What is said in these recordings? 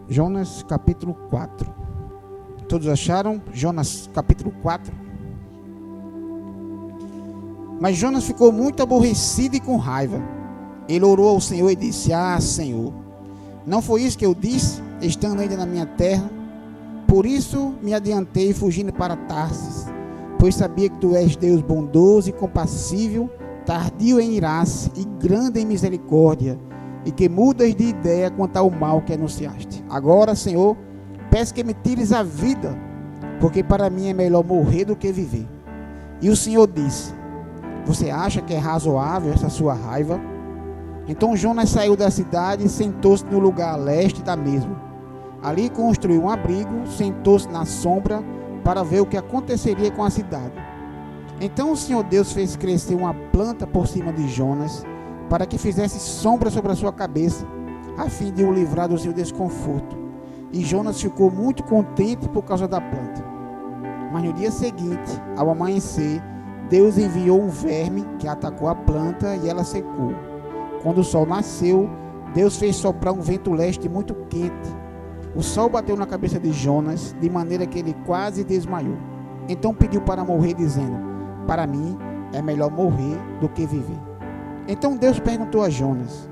Jonas capítulo 4. Todos acharam? Jonas capítulo 4. Mas Jonas ficou muito aborrecido e com raiva. Ele orou ao Senhor e disse: Senhor, não foi isso que eu disse, estando ainda na minha terra? Por isso me adiantei fugindo para Tarsis, pois sabia que tu és Deus bondoso e compassível, tardio em irar-se e grande em misericórdia, e que mudas de ideia quanto ao mal que anunciaste. Agora, Senhor, peço que me tires a vida, porque para mim é melhor morrer do que viver. E o Senhor disse: você acha que é razoável essa sua raiva? Então Jonas saiu da cidade e sentou-se no lugar a leste da mesma. Ali construiu um abrigo, sentou-se na sombra para ver o que aconteceria com a cidade. Então o Senhor Deus fez crescer uma planta por cima de Jonas, para que fizesse sombra sobre a sua cabeça, a fim de o livrar do seu desconforto. E Jonas ficou muito contente por causa da planta. Mas no dia seguinte, ao amanhecer, Deus enviou um verme que atacou a planta e ela secou. Quando o sol nasceu, Deus fez soprar um vento leste muito quente. O sol bateu na cabeça de Jonas, de maneira que ele quase desmaiou. Então pediu para morrer, dizendo: para mim é melhor morrer do que viver. Então Deus perguntou a Jonas: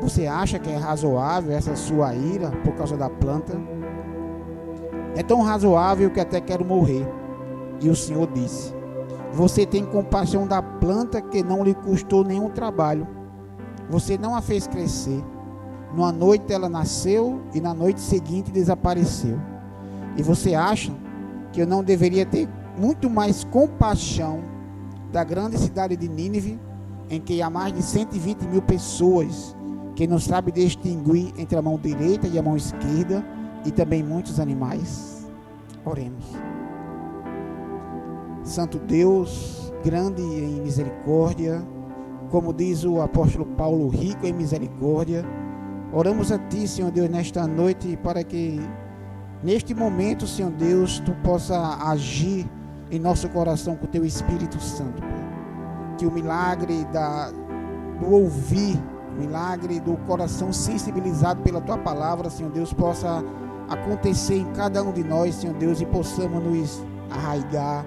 você acha que é razoável essa sua ira por causa da planta? É tão razoável que até quero morrer. E o Senhor disse: você tem compaixão da planta que não lhe custou nenhum trabalho. Você não a fez crescer. Numa noite ela nasceu e na noite seguinte desapareceu. E você acha que eu não deveria ter muito mais compaixão da grande cidade de Nínive, em que há mais de 120 mil pessoas que não sabem distinguir entre a mão direita e a mão esquerda, e também muitos animais? Oremos. Santo Deus, grande em misericórdia, como diz o apóstolo Paulo, rico em misericórdia, oramos a Ti, Senhor Deus, nesta noite, para que neste momento, Senhor Deus, Tu possa agir em nosso coração com o Teu Espírito Santo, Pai. Que o milagre do ouvir, o milagre do coração sensibilizado pela Tua palavra, Senhor Deus, possa acontecer em cada um de nós, Senhor Deus, e possamos nos arraigar,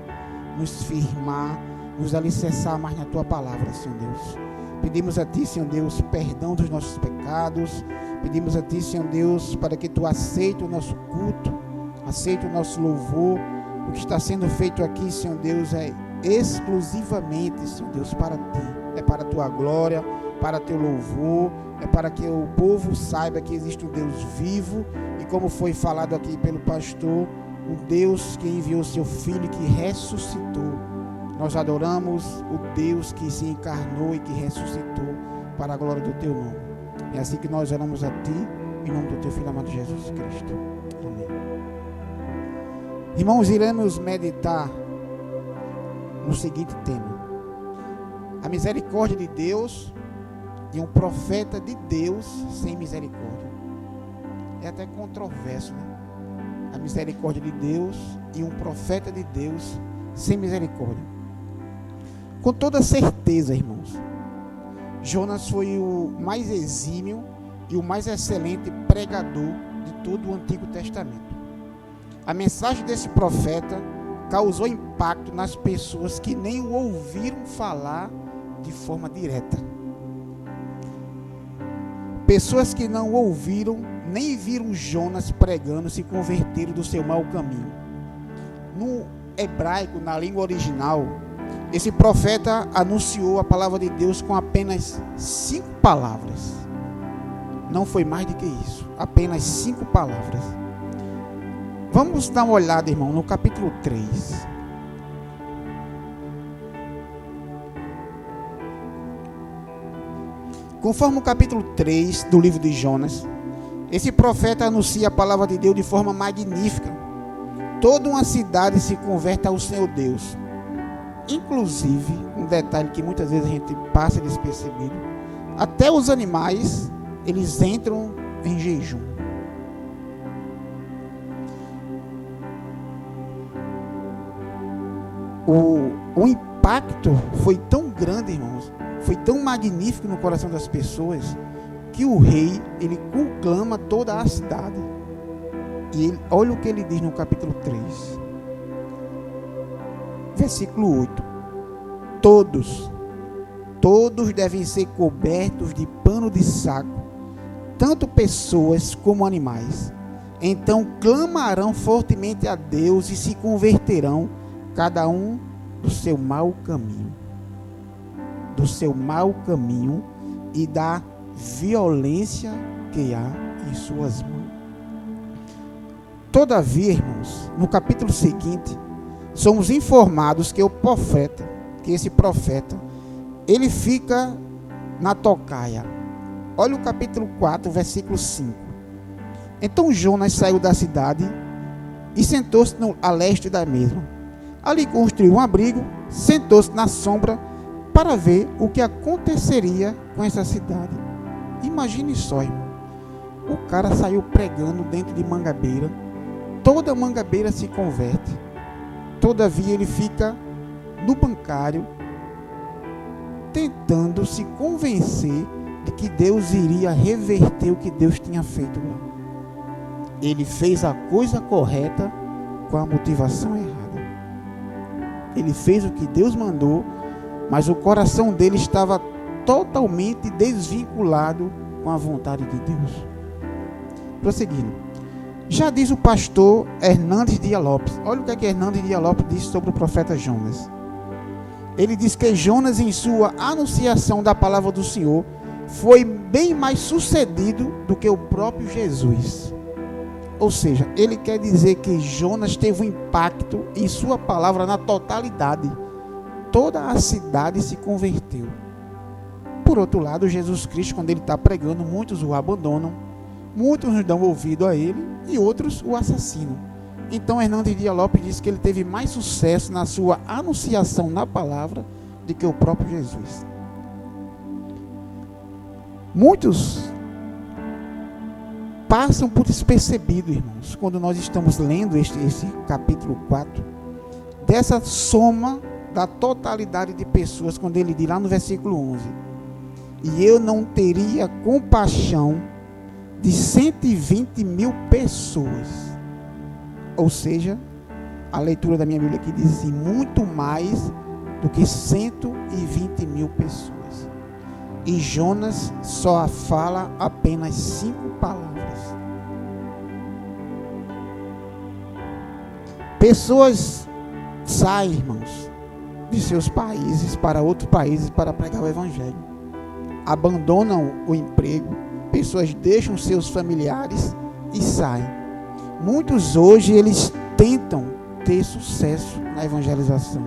nos firmar, nos alicerçar mais na Tua palavra, Senhor Deus. Pedimos a Ti, Senhor Deus, perdão dos nossos pecados. Pedimos a Ti, Senhor Deus, para que Tu aceite o nosso culto, aceite o nosso louvor. O que está sendo feito aqui, Senhor Deus, é exclusivamente, Senhor Deus, para Ti. É para a Tua glória, para Teu louvor, é para que o povo saiba que existe um Deus vivo e, como foi falado aqui pelo pastor, o Deus que enviou Seu Filho, que ressuscitou. Nós adoramos o Deus que se encarnou e que ressuscitou para a glória do Teu nome. É assim que nós oramos a Ti, em nome do Teu Filho amado Jesus Cristo. Amém. Irmãos, iremos meditar no seguinte tema: a misericórdia de Deus e um profeta de Deus sem misericórdia. É até controverso, né? A misericórdia de Deus e um profeta de Deus sem misericórdia. Com toda certeza, irmãos, Jonas foi o mais exímio e o mais excelente pregador de todo o Antigo Testamento. A mensagem desse profeta causou impacto nas pessoas que nem o ouviram falar de forma direta. Pessoas que não ouviram nem viram Jonas pregando se converteram do seu mau caminho. No hebraico, na língua original, esse profeta anunciou a palavra de Deus com apenas 5 palavras. Não foi mais do que isso, apenas 5 palavras. Vamos dar uma olhada, irmão, no capítulo 3. Conforme o capítulo 3 do livro de Jonas, esse profeta anuncia a palavra de Deus de forma magnífica. Toda uma cidade se converte ao Senhor Deus. Inclusive, um detalhe que muitas vezes a gente passa despercebido: até os animais, eles entram em jejum. O impacto foi tão grande, irmãos, foi tão magnífico no coração das pessoas, que o rei, ele conclama toda a cidade. E olha o que ele diz no capítulo 3, versículo 8: todos devem ser cobertos de pano de saco, tanto pessoas como animais. Então clamarão fortemente a Deus e se converterão, cada um do seu mau caminho, e da violência que há em suas mãos. Todavia, irmãos, no capítulo seguinte, somos informados que esse profeta, ele fica na tocaia. Olha o capítulo 4, versículo 5. Então Jonas saiu da cidade e sentou-se a leste da mesma. Ali construiu um abrigo, sentou-se na sombra para ver o que aconteceria com essa cidade. Imagine só, irmão. O cara saiu pregando dentro de Mangabeira. Toda Mangabeira se converte. Todavia ele fica no bancário, tentando se convencer de que Deus iria reverter o que Deus tinha feito lá. Ele fez a coisa correta com a motivação errada. Ele fez o que Deus mandou, mas o coração dele estava totalmente desvinculado com a vontade de Deus. Prosseguindo, já diz o pastor Hernandes Dias Lopes. Olha o que Hernandes Dias Lopes diz sobre o profeta Jonas. Ele diz que Jonas, em sua anunciação da palavra do Senhor, foi bem mais sucedido do que o próprio Jesus. Ou seja, ele quer dizer que Jonas teve um impacto em sua palavra na totalidade. Toda a cidade se converteu. Por outro lado, Jesus Cristo, quando ele está pregando, muitos o abandonam, muitos não dão ouvido a ele e outros o assassinam. Então Hernandes Dias Lopes diz que ele teve mais sucesso na sua anunciação na palavra do que o próprio Jesus. Muitos passam por despercebido, irmãos, quando nós estamos lendo esse capítulo 4, dessa soma da totalidade de pessoas, quando ele diz lá no versículo 11: e eu não teria compaixão de 120 mil pessoas. Ou seja, a leitura da minha Bíblia aqui diz assim, muito mais do que 120 mil pessoas. E Jonas só fala apenas 5 palavras. Pessoas saem, irmãos, de seus países para outros países para pregar o Evangelho. Abandonam o emprego, pessoas deixam seus familiares e saem. Muitos hoje, eles tentam ter sucesso na evangelização.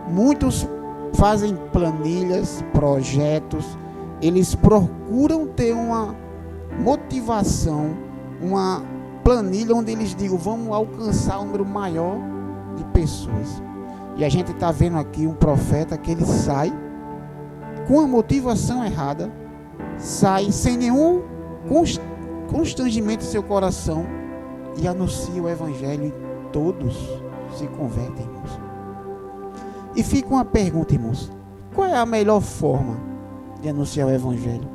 Muitos fazem planilhas, projetos, eles procuram ter uma motivação, uma planilha onde eles digam, vamos alcançar um número maior de pessoas. E a gente está vendo aqui um profeta que ele sai com a motivação errada, sai sem nenhum constrangimento em seu coração e anuncia o Evangelho e todos se convertem, irmãos. E fica uma pergunta, irmãos: qual é a melhor forma de anunciar o Evangelho?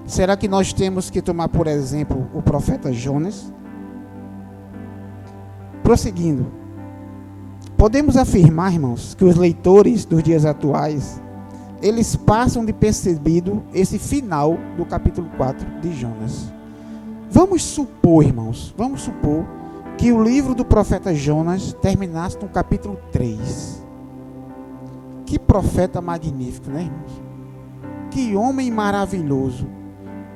Será que nós temos que tomar, por exemplo, o profeta Jonas? Prosseguindo, podemos afirmar, irmãos, que os leitores dos dias atuais, eles passam de percebido esse final do capítulo 4 de Jonas. Vamos supor, irmãos, que o livro do profeta Jonas terminasse no capítulo 3. Que profeta magnífico, né, irmãos? Que homem maravilhoso.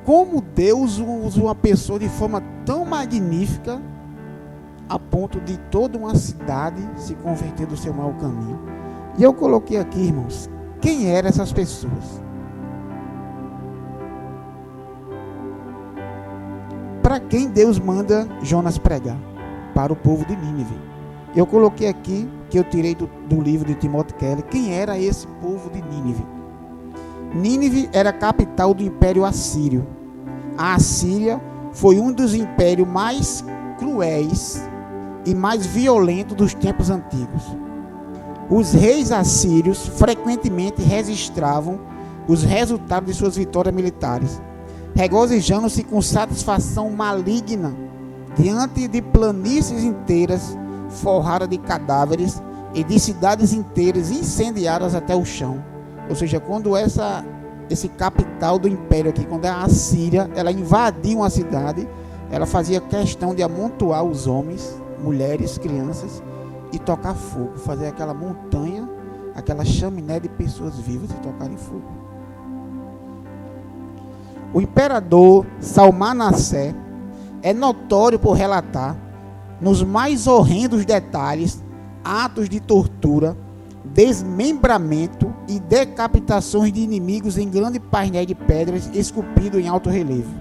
Como Deus usa uma pessoa de forma tão magnífica a ponto de toda uma cidade se converter do seu mau caminho. E eu coloquei aqui, irmãos, quem eram essas pessoas? Para quem Deus manda Jonas pregar? Para o povo de Nínive. Eu coloquei aqui, que eu tirei do livro de Timothy Keller, quem era esse povo de Nínive. Nínive era a capital do Império Assírio. A Assíria foi um dos impérios mais cruéis e mais violentos dos tempos antigos. Os reis assírios frequentemente registravam os resultados de suas vitórias militares, regozijando-se com satisfação maligna diante de planícies inteiras forradas de cadáveres e de cidades inteiras incendiadas até o chão. Ou seja, quando esse capital do império aqui, quando a Assíria, ela invadia uma cidade, ela fazia questão de amontoar os homens, mulheres, crianças e tocar fogo, fazer aquela montanha, aquela chaminé de pessoas vivas e tocarem fogo. O imperador Salmanassé é notório por relatar, nos mais horrendos detalhes, atos de tortura, desmembramento e decapitações de inimigos em grande painel de pedras esculpido em alto relevo.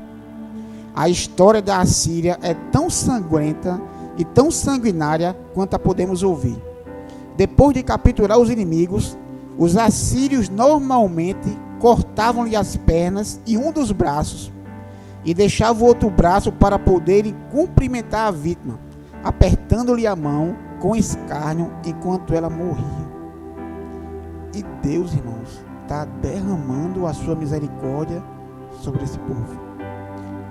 A história da Assíria é tão sangrenta e tão sanguinária quanto a podemos ouvir. Depois de capturar os inimigos, os assírios normalmente cortavam-lhe as pernas e um dos braços e deixavam o outro braço para poderem cumprimentar a vítima, apertando-lhe a mão com escárnio enquanto ela morria. E Deus, irmãos, está derramando a sua misericórdia sobre esse povo.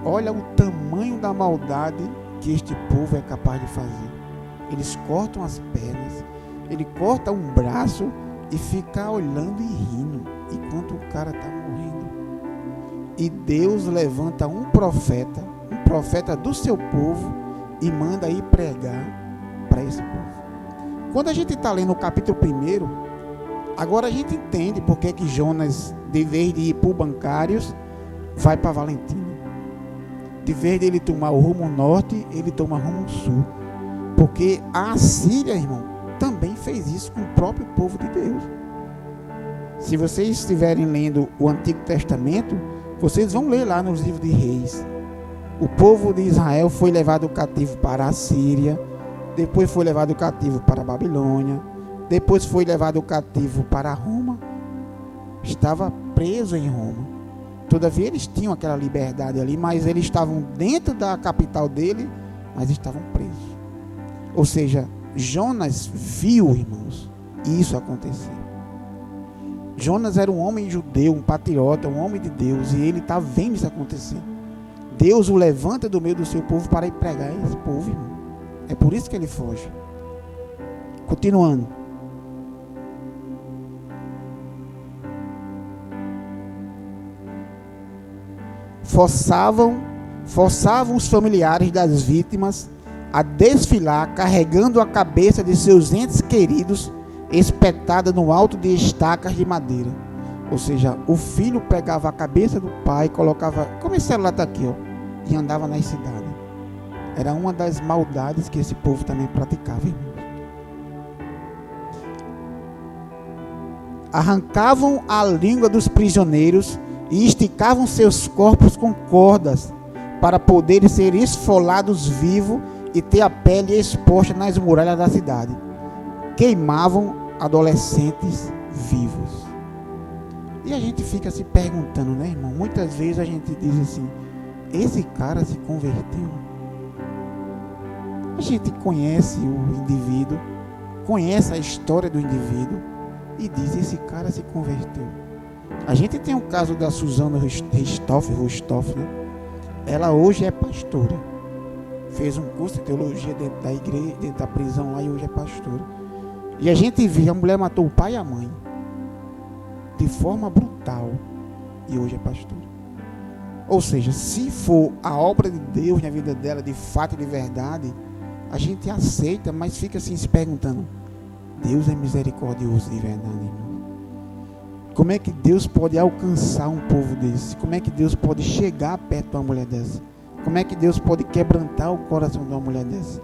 Olha o tamanho da maldade que este povo é capaz de fazer. Eles cortam as pernas, ele corta um braço e fica olhando e rindo enquanto o cara está morrendo. E Deus levanta um profeta do seu povo, e manda ir pregar para esse povo. Quando a gente está lendo o capítulo 1, agora a gente entende porque que Jonas, de vez de ir para Bancários, vai para Valentina. De vez de ele tomar o rumo norte, ele toma rumo sul. Porque a Assíria, irmão, também fez isso com o próprio povo de Deus. Se vocês estiverem lendo o Antigo Testamento, vocês vão ler lá nos livros de Reis. O povo de Israel foi levado cativo para a Síria, depois foi levado cativo para a Babilônia, depois foi levado cativo para Roma. Estava preso em Roma. Todavia eles tinham aquela liberdade ali, mas eles estavam dentro da capital dele, mas estavam presos. Ou seja, Jonas viu, irmãos, isso acontecer. Jonas era um homem judeu, um patriota, um homem de Deus, e ele está vendo isso acontecer. Deus o levanta do meio do seu povo para ir pregar esse povo, irmão. É por isso que ele foge. Continuando. Forçavam os familiares das vítimas a desfilar carregando a cabeça de seus entes queridos espetada no alto de estacas de madeira. Ou seja, o filho pegava a cabeça do pai, colocava, como esse celular está aqui, ó, e andava nas cidades. Era uma das maldades que esse povo também praticava, irmão. Arrancavam a língua dos prisioneiros e esticavam seus corpos com cordas para poderem ser esfolados vivos e ter a pele exposta nas muralhas da cidade. Queimavam adolescentes vivos. E a gente fica se perguntando, né, irmão? Muitas vezes a gente diz assim: esse cara se converteu. A gente conhece o indivíduo, conhece a história do indivíduo e diz: esse cara se converteu. A gente tem o caso da Suzana Rustoff, né? Ela hoje é pastora. Fez um curso de teologia dentro da igreja, dentro da prisão lá, e hoje é pastora. E a gente viu, a mulher matou o pai e a mãe de forma brutal, e hoje é pastora. Ou seja, se for a obra de Deus na vida dela, de fato e de verdade, a gente aceita, mas fica assim se perguntando: Deus é misericordioso de verdade, irmão? Como é que Deus pode alcançar um povo desse? Como é que Deus pode chegar perto de uma mulher dessa? Como é que Deus pode quebrantar o coração de uma mulher dessa?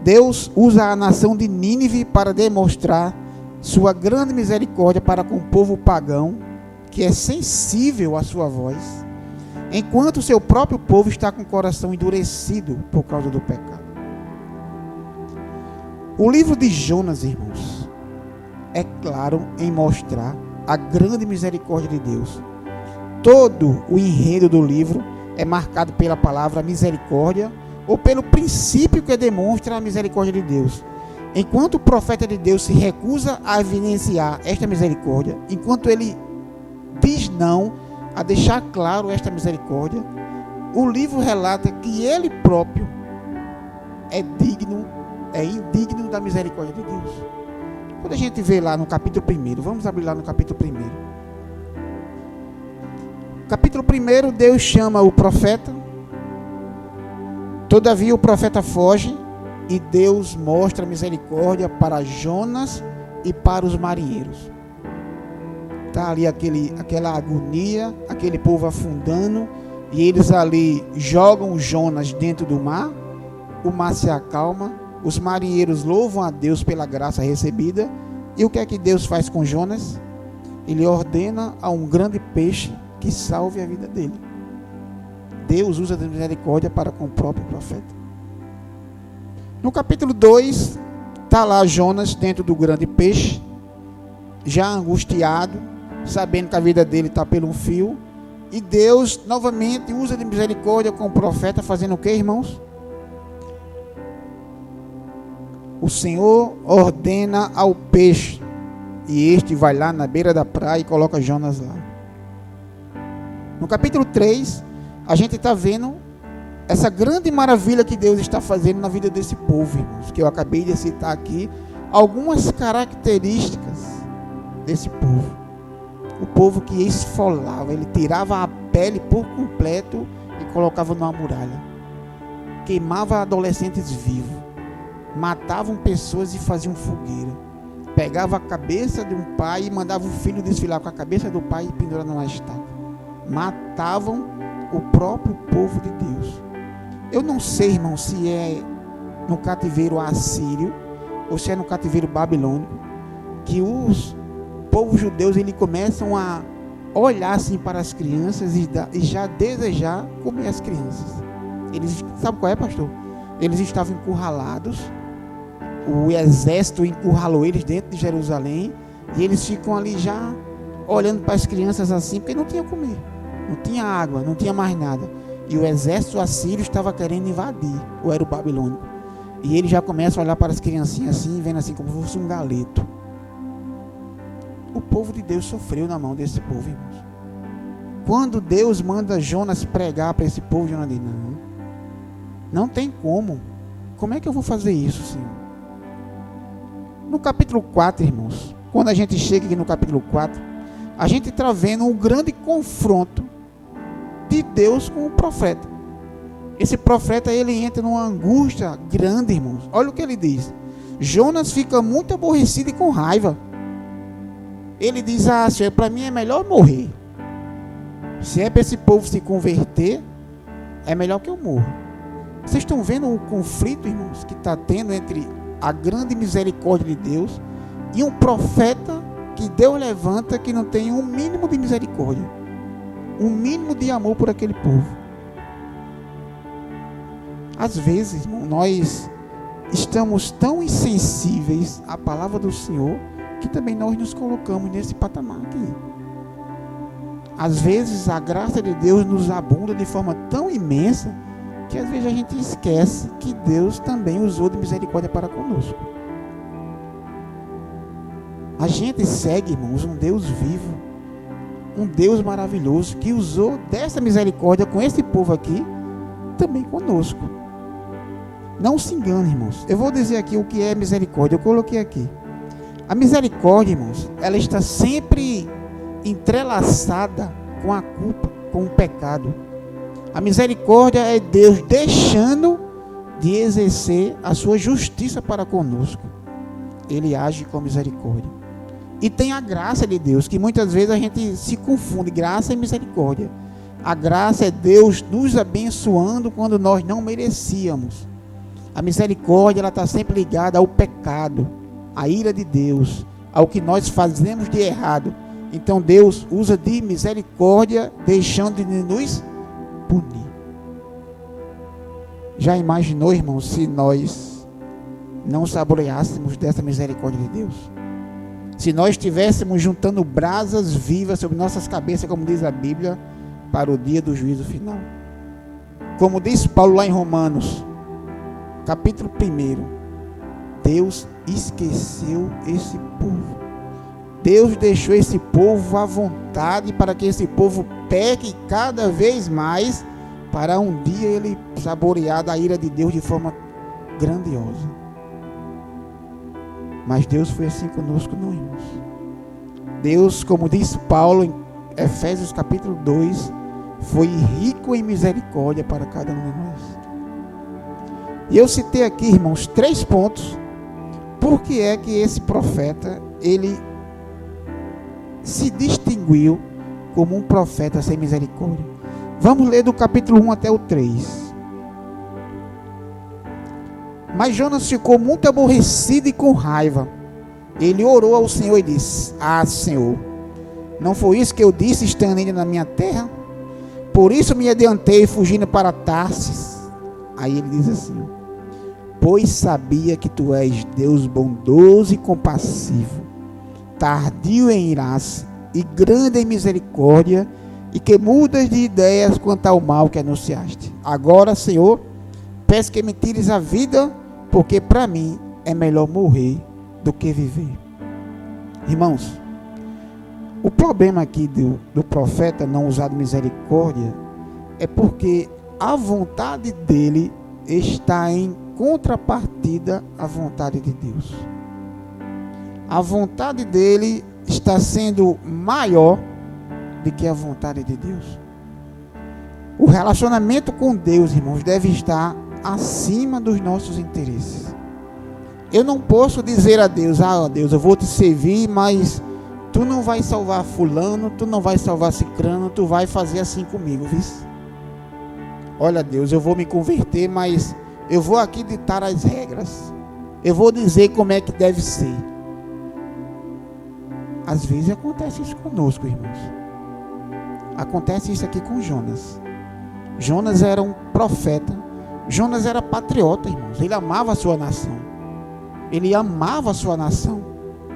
Deus usa a nação de Nínive para demonstrar sua grande misericórdia para com o povo pagão, que é sensível à sua voz, enquanto o seu próprio povo está com o coração endurecido por causa do pecado. O livro de Jonas, irmãos, é claro em mostrar a grande misericórdia de Deus. Todo o enredo do livro é marcado pela palavra misericórdia, ou pelo princípio que demonstra a misericórdia de Deus. Enquanto o profeta de Deus se recusa a evidenciar esta misericórdia, enquanto ele diz não a deixar claro esta misericórdia, o livro relata que ele próprio é indigno da misericórdia de Deus. Quando a gente vê lá no capítulo 1, vamos abrir lá no capítulo 1. Capítulo 1, Deus chama o profeta. Todavia o profeta foge e Deus mostra misericórdia para Jonas e para os marinheiros. Está ali aquela agonia, aquele povo afundando, e eles ali jogam Jonas dentro do mar. O mar se acalma, os marinheiros louvam a Deus pela graça recebida. E o que é que Deus faz com Jonas? Ele ordena a um grande peixe que salve a vida dele. Deus usa a misericórdia para com o próprio profeta. No capítulo 2, está lá Jonas dentro do grande peixe, já angustiado, sabendo que a vida dele está pelo fio. E Deus novamente usa de misericórdia com o profeta, fazendo o que, irmãos? O Senhor ordena ao peixe, e este vai lá na beira da praia e coloca Jonas lá. No capítulo 3, a gente está vendo essa grande maravilha que Deus está fazendo na vida desse povo, irmãos, que eu acabei de citar aqui, algumas características desse povo. O povo que esfolava, ele tirava a pele por completo e colocava numa muralha. Queimava adolescentes vivos. Matavam pessoas e faziam fogueira. Pegava a cabeça de um pai e mandava o filho desfilar com a cabeça do pai e pendurar numa estaca. Matavam o próprio povo de Deus. Eu não sei, irmão, se é no cativeiro assírio ou se é no cativeiro babilônico, que os povos judeus eles começam a olhar assim para as crianças e já desejar comer as crianças. Eles, sabe qual é, pastor? Eles estavam encurralados, o exército encurralou eles dentro de Jerusalém, e eles ficam ali já olhando para as crianças assim, porque não tinha comer, não tinha água, não tinha mais nada. E o exército assírio estava querendo invadir, ou era o babilônico. E ele já começa a olhar para as criancinhas assim, vendo assim como se fosse um galeto. O povo de Deus sofreu na mão desse povo, irmãos. Quando Deus manda Jonas pregar para esse povo, Jonas diz, não tem como. Como é que eu vou fazer isso, Senhor? No capítulo 4, irmãos, quando a gente chega aqui no capítulo 4, a gente está vendo um grande confronto de Deus com o profeta. Esse profeta, ele entra numa angústia grande, irmãos. Olha o que ele diz. Jonas fica muito aborrecido e com raiva. Ele diz, Senhor, para mim é melhor morrer. Se é para esse povo se converter, é melhor que eu morra. Vocês estão vendo o conflito, irmãos, que está tendo entre a grande misericórdia de Deus e um profeta que Deus levanta que não tem um mínimo de misericórdia, um mínimo de amor por aquele povo. Às vezes, irmão, nós estamos tão insensíveis à palavra do Senhor que também nós nos colocamos nesse patamar aqui. Às vezes a graça de Deus nos abunda de forma tão imensa que às vezes a gente esquece que Deus também usou de misericórdia para conosco. A gente segue, irmãos, um Deus vivo, um Deus maravilhoso que usou dessa misericórdia com esse povo aqui também conosco. Não se engane, irmãos. Eu vou dizer aqui o que é misericórdia. Eu coloquei aqui. A misericórdia, irmãos, ela está sempre entrelaçada com a culpa, com o pecado. A misericórdia é Deus deixando de exercer a sua justiça para conosco. Ele age com misericórdia. E tem a graça de Deus, que muitas vezes a gente se confunde, graça e misericórdia. A graça é Deus nos abençoando quando nós não merecíamos. A misericórdia, ela está sempre ligada ao pecado, à ira de Deus, ao que nós fazemos de errado. Então Deus usa de misericórdia, deixando de nos punir. Já imaginou, irmão, se nós não saboreássemos dessa misericórdia de Deus? Se nós estivéssemos juntando brasas vivas sobre nossas cabeças, como diz a Bíblia, para o dia do juízo final. Como diz Paulo lá em Romanos, capítulo 1, Deus esqueceu esse povo. Deus deixou esse povo à vontade para que esse povo peque cada vez mais para um dia ele saborear da ira de Deus de forma grandiosa. Mas Deus foi assim conosco, não, irmãos. Deus, como diz Paulo em Efésios capítulo 2, foi rico em misericórdia para cada um de nós. E eu citei aqui, irmãos, 3 pontos. Por que é que esse profeta, ele se distinguiu como um profeta sem misericórdia? Vamos ler do capítulo 1 até o 3. Mas Jonas ficou muito aborrecido e com raiva. Ele orou ao Senhor e disse: Ah, Senhor, não foi isso que eu disse estando ainda na minha terra? Por isso me adiantei fugindo para Tarsis. Aí ele diz assim: pois sabia que tu és Deus bondoso e compassivo, tardio em irar-se e grande em misericórdia, e que mudas de ideias quanto ao mal que anunciaste. Agora, Senhor, peço que me tires a vida, porque para mim é melhor morrer do que viver. Irmãos, o problema aqui do profeta não usar misericórdia é porque a vontade dele está em contrapartida à vontade de Deus. A vontade dele está sendo maior do que a vontade de Deus. O relacionamento com Deus, irmãos, deve estar acima dos nossos interesses. Eu não posso dizer a Deus: ah, Deus, eu vou te servir, mas tu não vai salvar fulano, tu não vai salvar cicrano, tu vai fazer assim comigo, viu? Olha, Deus, eu vou me converter, mas eu vou aqui ditar as regras. Eu vou dizer como é que deve ser. Às vezes acontece isso conosco, irmãos. Acontece isso aqui com Jonas. Jonas era um profeta. Jonas era patriota, irmãos. Ele amava a sua nação. Ele amava a sua nação.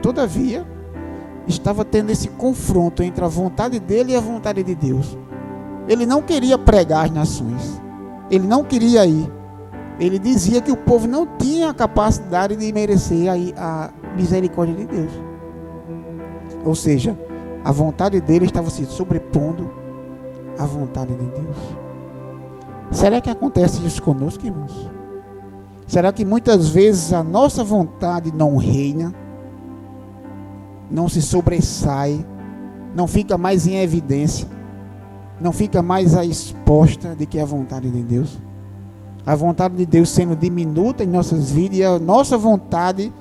Todavia, estava tendo esse confronto entre a vontade dele e a vontade de Deus. Ele não queria pregar as nações. Ele não queria ir. Ele dizia que o povo não tinha a capacidade de merecer a misericórdia de Deus. Ou seja, a vontade dele estava se sobrepondo à vontade de Deus. Será que acontece isso conosco, irmãos? Será que muitas vezes a nossa vontade não reina, não se sobressai, não fica mais em evidência, não fica mais exposta de que é a vontade de Deus? A vontade de Deus sendo diminuta em nossas vidas e a nossa vontade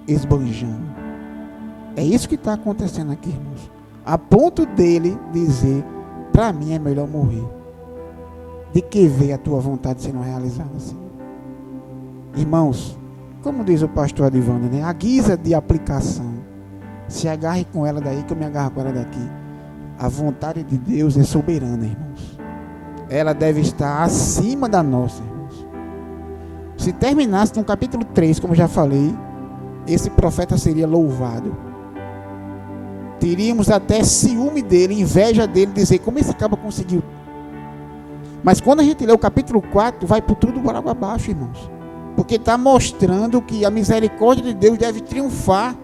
esbanjando. É isso que está acontecendo aqui, irmãos. A ponto dele dizer: para mim é melhor morrer de que ver a tua vontade sendo realizada assim. Irmãos, como diz o pastor Adivanda, né? A guisa de aplicação, se agarre com ela daí que eu me agarro com ela daqui. A vontade de Deus é soberana, irmãos. Ela deve estar acima da nossa, irmãos. Se terminasse no capítulo 3, como já falei, esse profeta seria louvado. Teríamos até ciúme dele, inveja dele, dizer como esse cabo conseguiu. Mas quando a gente lê o capítulo 4, vai por tudo por água abaixo, irmãos. Porque está mostrando que a misericórdia de Deus deve triunfar.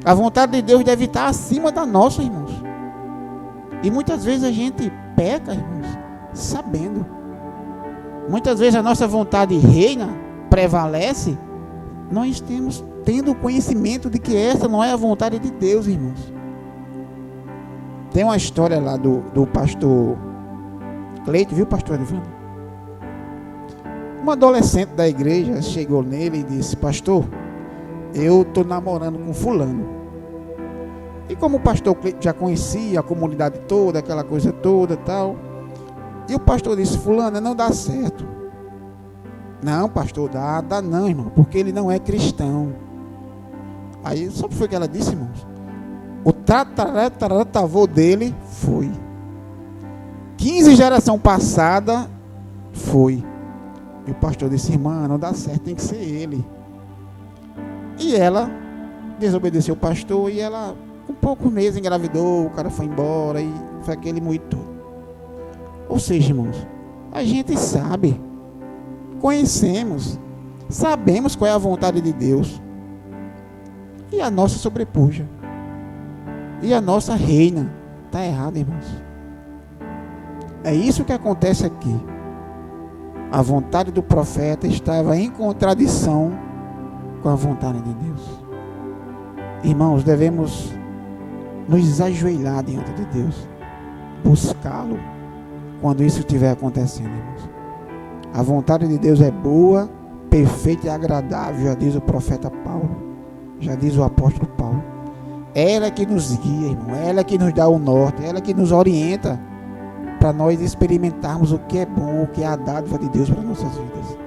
A vontade de Deus deve estar acima da nossa, irmãos. E muitas vezes a gente peca, irmãos, sabendo. Muitas vezes a nossa vontade reina, prevalece. Nós tendo o conhecimento de que essa não é a vontade de Deus, irmãos. Tem uma história lá do pastor Cleito, viu, pastor Adivando? Um adolescente da igreja chegou nele e disse: pastor, eu estou namorando com fulano. E como o pastor Cleito já conhecia a comunidade toda, aquela coisa toda e tal, e o pastor disse: fulano, não dá certo. Não, pastor, dá não, irmão, porque ele não é cristão. Aí, sabe o que foi que ela disse, irmãos? O tataravô dele foi. 15 geração passada foi. E o pastor disse: irmã, não dá certo, tem que ser ele. E ela desobedeceu o pastor e ela, com poucos meses, engravidou, o cara foi embora e foi aquele moído todo. Ou seja, irmãos, a gente sabe, conhecemos, sabemos qual é a vontade de Deus. E a nossa sobrepuja. E a nossa reina. Está errado, irmãos. É isso que acontece aqui. A vontade do profeta estava em contradição com a vontade de Deus. Irmãos, devemos nos ajoelhar diante de Deus, buscá-lo quando isso estiver acontecendo, irmãos. A vontade de Deus é boa, perfeita e agradável, já diz o profeta Paulo, já diz o apóstolo Paulo. Ela é que nos guia, irmão, ela é que nos dá o norte, ela é que nos orienta para nós experimentarmos o que é bom, o que é a dádiva de Deus para nossas vidas.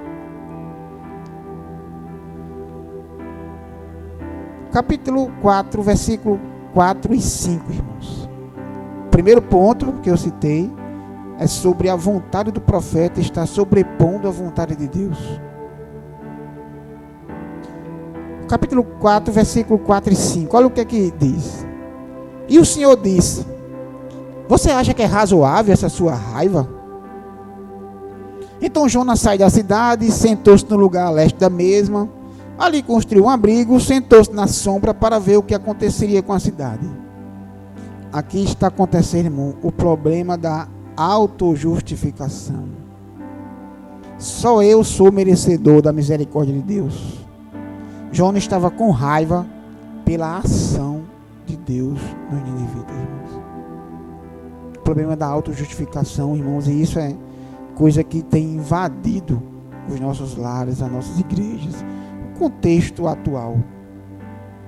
Capítulo 4, versículo 4 e 5, irmãos. O primeiro ponto que eu citei é sobre a vontade do profeta estar sobrepondo a vontade de Deus. Capítulo 4, versículo 4 e 5. Olha o que é que diz. E o Senhor disse: você acha que é razoável essa sua raiva? Então Jonas saiu da cidade e sentou-se no lugar a leste da mesma. Ali construiu um abrigo, sentou-se na sombra para ver o que aconteceria com a cidade. Aqui está acontecendo, irmão, o problema da autojustificação. Só eu sou merecedor da misericórdia de Deus. Jonas estava com raiva pela ação de Deus nos ninivitas, irmãos. O problema da autojustificação, irmãos, e isso é coisa que tem invadido os nossos lares, as nossas igrejas. Contexto atual,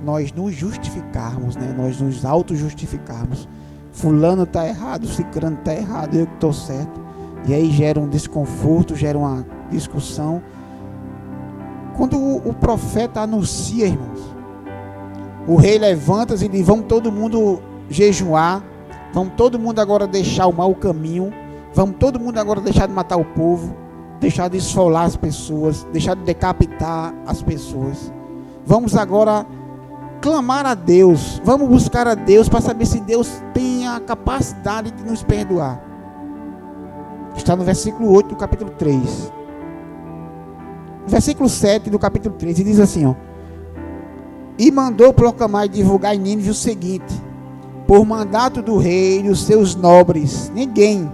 nós nos justificarmos, né? Nós nos auto-justificarmos. Fulano está errado, ciclano está errado, eu que estou certo. E aí gera um desconforto, gera uma discussão. Quando o profeta anuncia, irmãos, o rei levanta-se e diz: vamos todo mundo jejuar, vamos todo mundo agora deixar o mau caminho, vamos todo mundo agora deixar de matar o povo, deixar de esfolar as pessoas, deixar de decapitar as pessoas. Vamos agora clamar a Deus, vamos buscar a Deus para saber se Deus tem a capacidade de nos perdoar. Está no versículo 8 do capítulo 3. Versículo 7 do capítulo 3, e diz assim, ó: e mandou proclamar e divulgar em Nínive o seguinte: por mandato do rei e dos seus nobres, ninguém,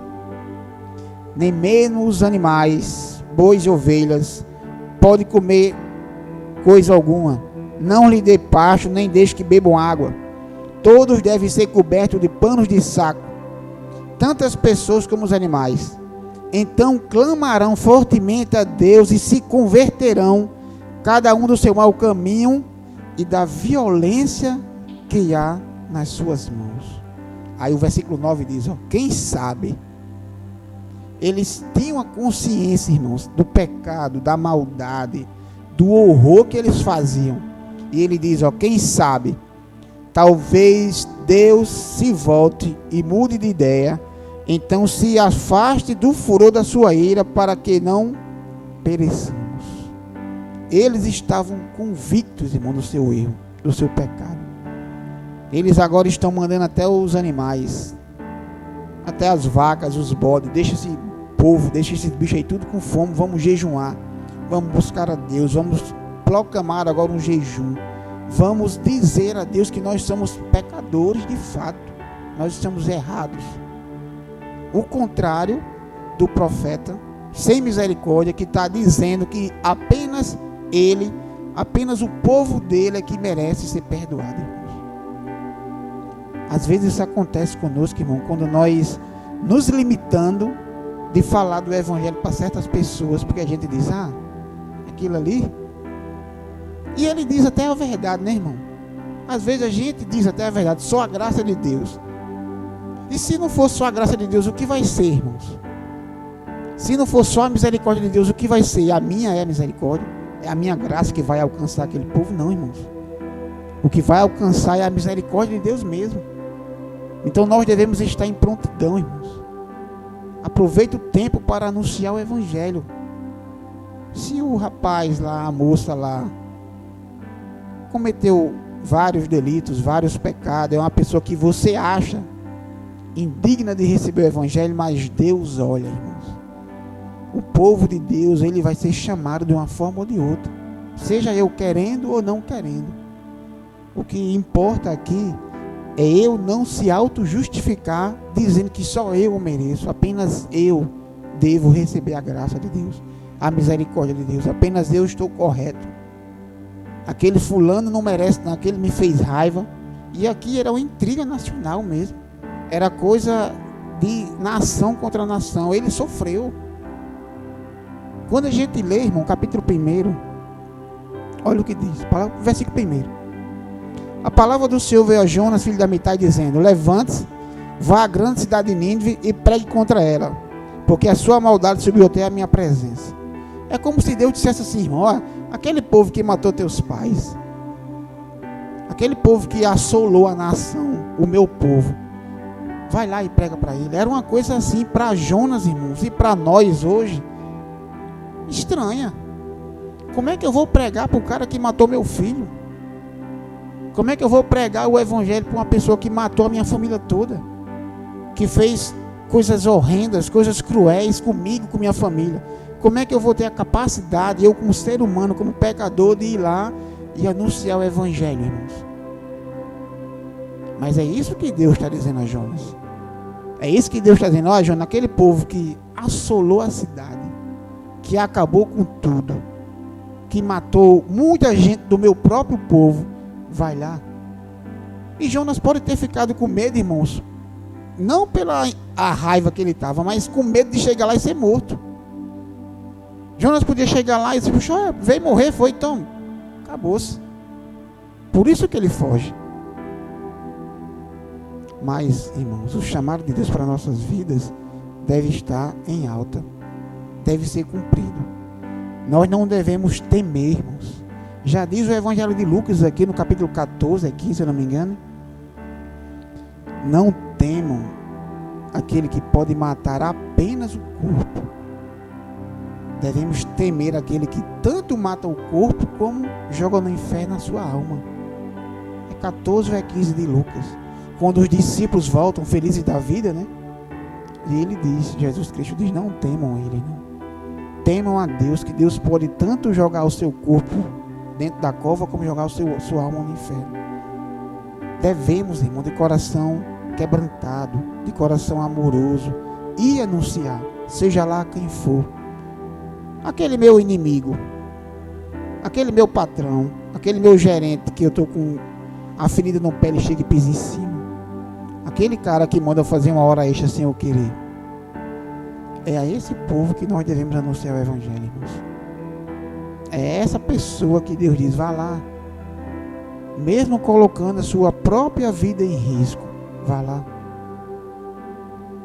nem mesmo os animais, bois e ovelhas, pode comer coisa alguma. Não lhe dê pasto, nem deixe que bebam água. Todos devem ser cobertos de panos de saco, tanto as pessoas como os animais. Então clamarão fortemente a Deus e se converterão, cada um do seu mau caminho e da violência que há nas suas mãos. Aí o versículo 9 diz, ó: quem sabe? Eles tinham a consciência, irmãos, do pecado, da maldade, do horror que eles faziam. E ele diz, ó: quem sabe, talvez Deus se volte e mude de ideia, então se afaste do furor da sua ira, para que não pereçamos. Eles estavam convictos, irmão, do seu erro, do seu pecado. Eles agora estão mandando até os animais, até as vacas, os bodes: deixa esse povo, deixa esse bicho aí tudo com fome, vamos jejuar, vamos buscar a Deus, vamos proclamar agora um jejum, vamos dizer a Deus que nós somos pecadores de fato, nós estamos errados. O contrário do profeta sem misericórdia, que está dizendo que apenas ele, apenas o povo dele é que merece ser perdoado, irmãos. Às vezes isso acontece conosco, irmão, quando nós nos limitando de falar do evangelho para certas pessoas, porque a gente diz: ah, aquilo ali. E ele diz até a verdade, né, irmão? Às vezes a gente diz até a verdade, só a graça de Deus. E se não for só a graça de Deus, o que vai ser, irmãos? Se não for só a misericórdia de Deus, o que vai ser? A minha é a misericórdia? É a minha graça que vai alcançar aquele povo? Não, irmãos. O que vai alcançar é a misericórdia de Deus mesmo. Então nós devemos estar em prontidão, irmãos. Aproveita o tempo para anunciar o evangelho. Se o rapaz lá, a moça lá, cometeu vários delitos, vários pecados, é uma pessoa que você acha indigna de receber o evangelho, mas Deus olha, irmãos. O povo de Deus, ele vai ser chamado de uma forma ou de outra, seja eu querendo ou não querendo. O que importa aqui é eu não se auto-justificar dizendo que só eu o mereço, apenas eu devo receber a graça de Deus, a misericórdia de Deus, apenas eu estou correto. Aquele fulano não merece, não, aquele me fez raiva. E aqui era uma intriga nacional mesmo, era coisa de nação contra nação. Ele sofreu. Quando a gente lê, irmão, capítulo 1, olha o que diz, versículo 1. A palavra do Senhor veio a Jonas, filho de Amitai, dizendo: levante-se, vá à grande cidade de Nínive e pregue contra ela, porque a sua maldade subiu até a minha presença. É como se Deus dissesse assim, irmão: ó, aquele povo que matou teus pais, aquele povo que assolou a nação, o meu povo, vai lá e prega para ele. Era uma coisa assim para Jonas, irmãos, e para nós hoje, estranha. Como é que eu vou pregar para o cara que matou meu filho? Como é que eu vou pregar o evangelho para uma pessoa que matou a minha família toda? Que fez coisas horrendas, coisas cruéis comigo, com minha família. Como é que eu vou ter a capacidade, eu como ser humano, como pecador, de ir lá e anunciar o evangelho, irmãos? Mas é isso que Deus está dizendo a Jonas. É isso que Deus está dizendo: ó, Jonas, aquele povo que assolou a cidade, que acabou com tudo, que matou muita gente do meu próprio povo, vai lá. E Jonas pode ter ficado com medo, irmãos, não pela a raiva que ele estava, mas com medo de chegar lá e ser morto. Jonas podia chegar lá e dizer: puxa, veio morrer, foi, então acabou-se. Por isso que ele foge. Mas, irmãos, o chamado de Deus para nossas vidas deve estar em alta, deve ser cumprido. Nós não devemos temer, irmãos. Já diz o Evangelho de Lucas aqui no capítulo 14, 15, se eu não me engano: não temam aquele que pode matar apenas o corpo. Devemos temer aquele que tanto mata o corpo como joga no inferno a sua alma. É 14 ou 15 de Lucas. Quando os discípulos voltam felizes da vida, né? E ele diz, Jesus Cristo diz: não temam ele, não. Temam a Deus, que Deus pode tanto jogar o seu corpo dentro da cova, como jogar sua alma no inferno. Devemos, irmão, de coração quebrantado, de coração amoroso, e anunciar, seja lá quem for. Aquele meu inimigo, aquele meu patrão, aquele meu gerente que eu estou com a ferida no pé, ele chega e pisa em cima. Aquele cara que manda fazer uma hora extra sem eu querer. É a esse povo que nós devemos anunciar o evangelho, irmãos. É essa pessoa que Deus diz: vá lá, mesmo colocando a sua própria vida em risco, vá lá.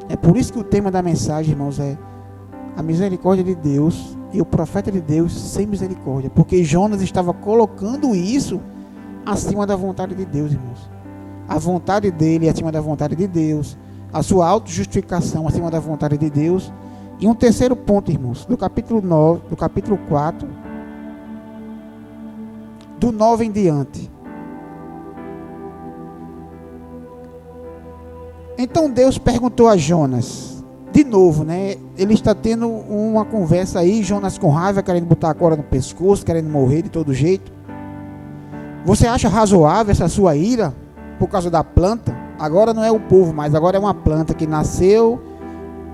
É por isso que o tema da mensagem, irmãos, é a misericórdia de Deus e o profeta de Deus sem misericórdia, porque Jonas estava colocando isso acima da vontade de Deus, irmãos. A vontade dele acima da vontade de Deus, a sua autojustificação acima da vontade de Deus. E um terceiro ponto, irmãos, do capítulo 9, do capítulo 4, do 9 em diante. Então Deus perguntou a Jonas, de novo, né? Ele está tendo uma conversa aí, Jonas com raiva, querendo botar a corda no pescoço, querendo morrer de todo jeito. Você acha razoável essa sua ira por causa da planta? Agora não é o povo, mas agora é uma planta que nasceu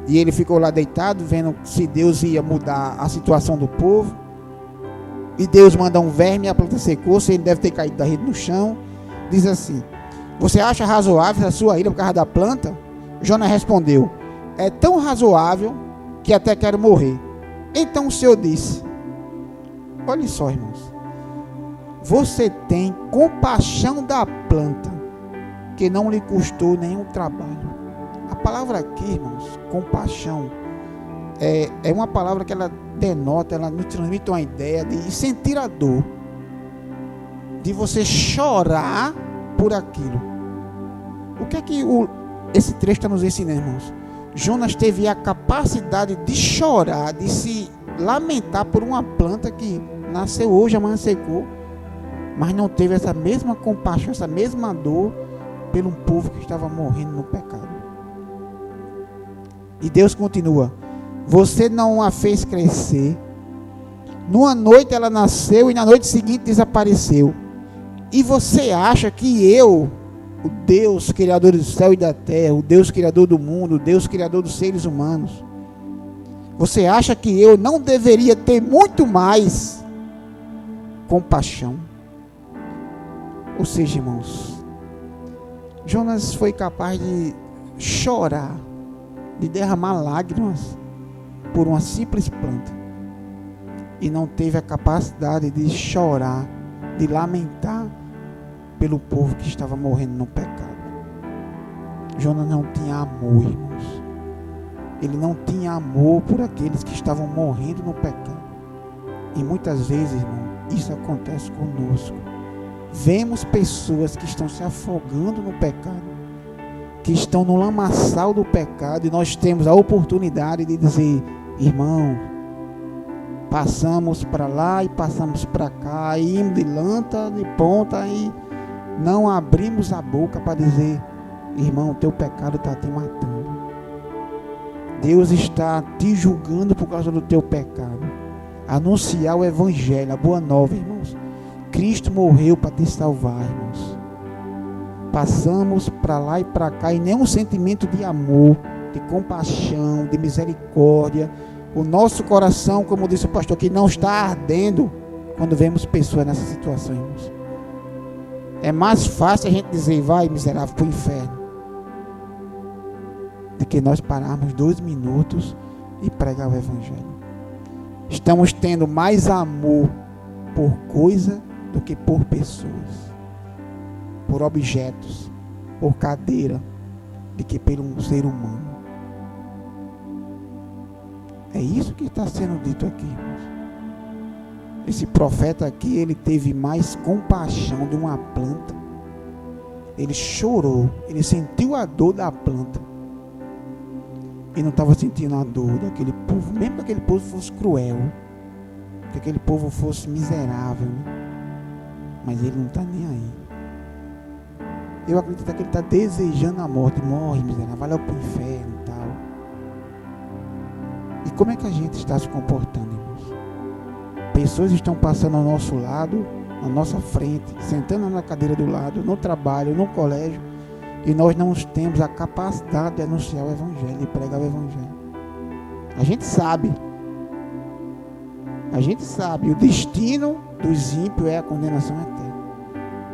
e ele ficou lá deitado, vendo se Deus ia mudar a situação do povo. E Deus manda um verme e a planta secou, se ele deve ter caído da rede no chão. Diz assim: você acha razoável a sua ira por causa da planta? Jonas respondeu: é tão razoável que até quero morrer. Então o Senhor disse: olhe só, irmãos, você tem compaixão da planta, que não lhe custou nenhum trabalho. A palavra aqui, irmãos, compaixão, é uma palavra que ela denota, ela nos transmite uma ideia de sentir a dor, de você chorar por aquilo. O que é que esse trecho está nos ensinando, irmãos? Jonas teve a capacidade de chorar, de se lamentar por uma planta que nasceu hoje, amanhã secou, mas não teve essa mesma compaixão, essa mesma dor pelo povo que estava morrendo no pecado. E Deus continua: você não a fez crescer, numa noite ela nasceu e na noite seguinte desapareceu, e você acha que eu o Deus criador do céu e da terra, o Deus criador do mundo, o Deus criador dos seres humanos. Você acha que eu não deveria ter muito mais compaixão? Ou seja, irmãos, Jonas foi capaz de chorar, de derramar lágrimas por uma simples planta, e não teve a capacidade de chorar, de lamentar pelo povo que estava morrendo no pecado. Jonas não tinha amor, irmãos. Ele não tinha amor por aqueles que estavam morrendo no pecado. E muitas vezes, irmão, isso acontece conosco. Vemos pessoas que estão se afogando no pecado, que estão no lamaçal do pecado, e nós temos a oportunidade de dizer: irmão, passamos para lá e passamos para cá, e indo de lanta, de ponta, e não abrimos a boca para dizer: irmão, teu pecado está te matando. Deus está te julgando por causa do teu pecado. Anunciar o evangelho, a boa nova, irmãos. Cristo morreu para te salvar, irmãos. Passamos para lá e para cá, e nenhum sentimento de amor, de compaixão, de misericórdia. O nosso coração, como disse o pastor aqui, não está ardendo quando vemos pessoas nessa situação, irmãos. É mais fácil a gente dizer: vai, miserável, para o inferno, do que nós pararmos 2 minutos e pregar o evangelho. Estamos tendo mais amor por coisa do que por pessoas, por objetos, por cadeira, do que pelo um ser humano. É isso que está sendo dito aqui, irmãos. Esse profeta aqui, ele teve mais compaixão de uma planta. Ele chorou, ele sentiu a dor da planta. E não estava sentindo a dor daquele povo, mesmo que aquele povo fosse cruel, que aquele povo fosse miserável, né? Mas ele não está nem aí. Eu acredito que ele está desejando a morte. Morre, miserável, vai lá para o inferno e tal. E como é que a gente está se comportando, irmãos? Pessoas estão passando ao nosso lado, na nossa frente, sentando na cadeira do lado, no trabalho, no colégio, e nós não temos a capacidade de anunciar o evangelho, de pregar o evangelho. A gente sabe, o destino dos ímpios é a condenação eterna.